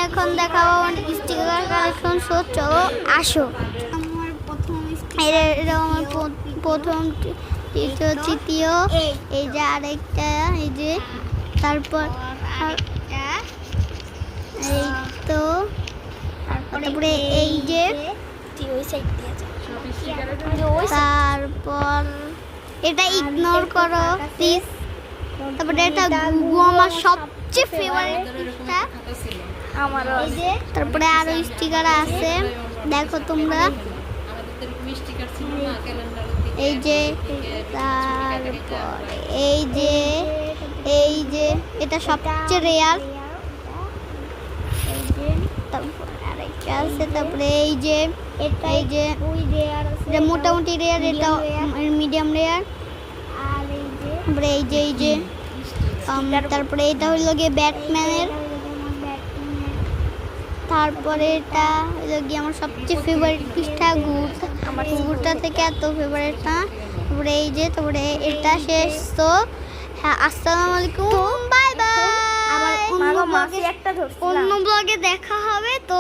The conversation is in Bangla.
এখন দেখাবো স্টিকার কালেকশন। সো চলো আসো। আমার প্রথম তৃতীয় তৃতীয় এই যে আরেকটা, এই যে তারপর এই তো তারপরে এই যে তারপর এটা ইগনোর করো প্লিজ। তারপরে এটা গুগু আমার সবচেয়ে ফেভারিট পিসটা আমারও। তারপরে আরো স্টিকার আছে দেখো তোমরা, এই যে তারপর এই যে এটা সবচেয়ে রেয়ার। তারপর আরেকটা আছে, তারপরে এই যে এটা মোটামুটি রেয়ার, এটা মিডিয়াম রেয়ার। তারপরে এই যে তারপরে এটা হলো গিয়ে ব্যাটম্যানের। তারপরে এটা হলো গিয়ে আমার সবচেয়ে ফেভারিট পিসটা গুড়টা থেকে এত ফেভারিট না। তারপরে এই যে, তারপরে এটা শেষ। তো হ্যাঁ, আসসালামু আলাইকুম, বাই বাই। অন্য ব্লগে দেখা হবে। তো